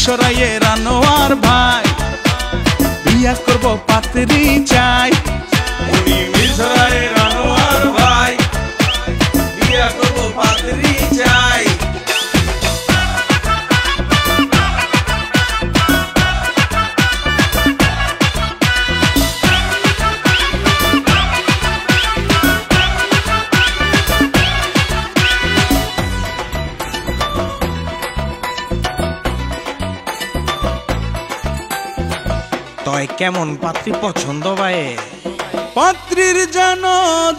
মিরসরাইয়ের আনোয়ার ভাই, বিয়া করব পাত্রী চাই। উনি মিরসরাইয়ের আনোয়ার ভাই, বিয়া করব পাত্রী চাই। তয় কেমন পাত্রী পছন্দ ভাই? পাত্রীর যেন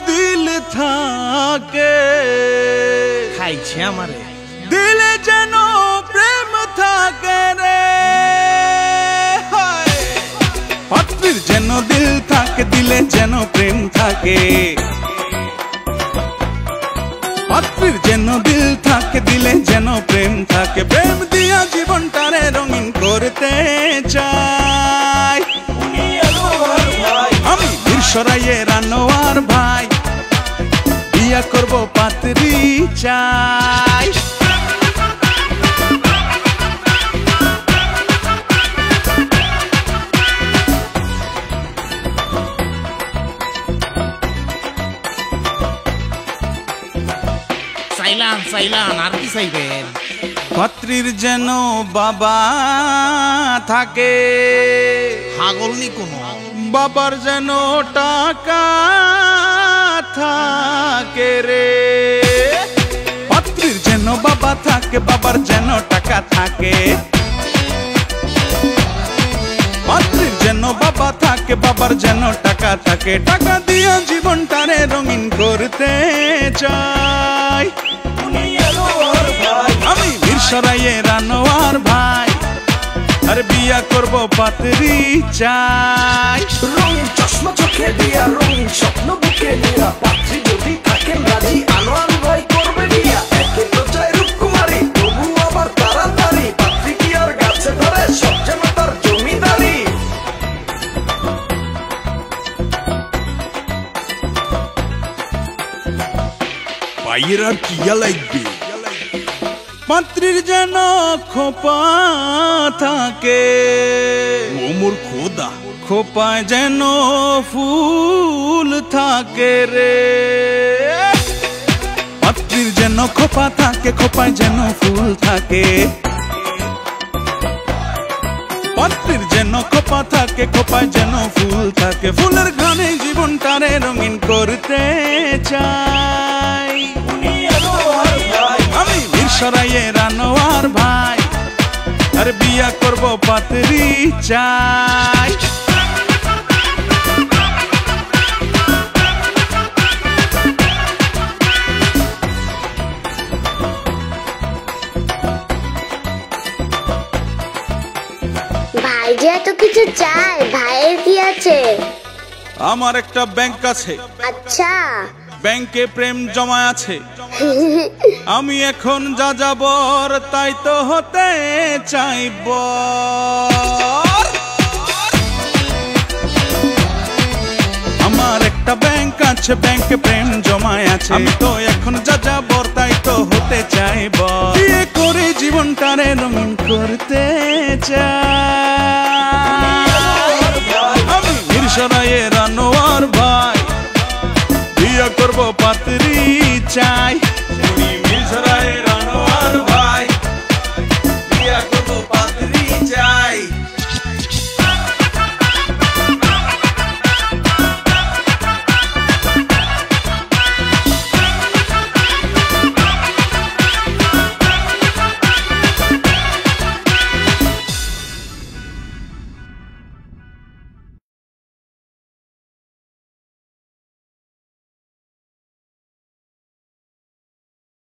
দিল থাকে, খাইছে আমারে দিলে যেন প্রেম থাকে রে। পাত্রীর যেন দিল থাকে, দিলে যেন প্রেম থাকে। পাত্রীর যেন দিল থাকে, দিলে যেন প্রেম থাকে। প্রেম দিয়া জীবনটারে রঙিন করতে চাই। আমি মিরসরাইয়ের আনোয়ার ভাই, বিয়া করব পাত্রী চাই। চাইলান চাইলান আর কি চাইবেন? পাত্রীর যেন বাবা থাকে, হাগল নি কোনো? বাবার যেন টাকা থাকে রে। পাত্রীর যেন বাবা থাকে, বাবার যেন টাকা থাকে। পাত্রীর যেন বাবা থাকে, বাবার যেন টাকা থাকে। টাকা দিয়া জীবনটারে রঙিন করতে চাই। আমি মিরসরাইয়ের আনোয়ার ভাই, আর বিয়া করব পাত্রী চাই। রঙিন চশমা চোখে দিয়া, রঙিন স্বপ্ন বুকে নিয়া, পাত্রী যদি থাকেন রাজি আনোয়ার ভাই করবে বিয়া। একে তো চাই রূপকুমারী, তবু আবার তাড়াতাড়ি। পাত্রী কি আর গাছে ধরে, সব যেন তার জমিদারি। ভাইয়ের আর কিয়া লাগবে? পাত্রীর যেন খোপা থাকে, ও মোর খোদা, খোপায় যেন ফুল থাকে রে। পাত্রীর যেন খোপা থাকে, খোপায় যেন ফুল থাকে। পাত্রীর যেন খোপা থাকে, খোপায় যেন ফুল থাকে। ফুলের ঘানে জীবনটারে রঙিন করতে চাই। আমি মিরসরাইয়ের আনোয়ার ভাই, আর বিয়া করব পাত্রী চাই। ভাই যে এত কিছু চায়, ভাইয়ের কি আছে? আমার একটা ব্যাংক আছে, আচ্ছা। ব্যাংকে প্রেম জমা আছে। আমি এখন যা যাবর তাই তো হতে চাইব। আমার একটা ব্যাংক আছে, ব্যাংকে প্রেম জমায় আছে। আমি তো এখন যা যাবর তাই তো হতে চাইব। বিয়ে করে জীবনটারে রঙিন করতে চাই। আমি মিরসরাইয়ের আনোয়ার ভাই, বিয়ে করব পাত্রী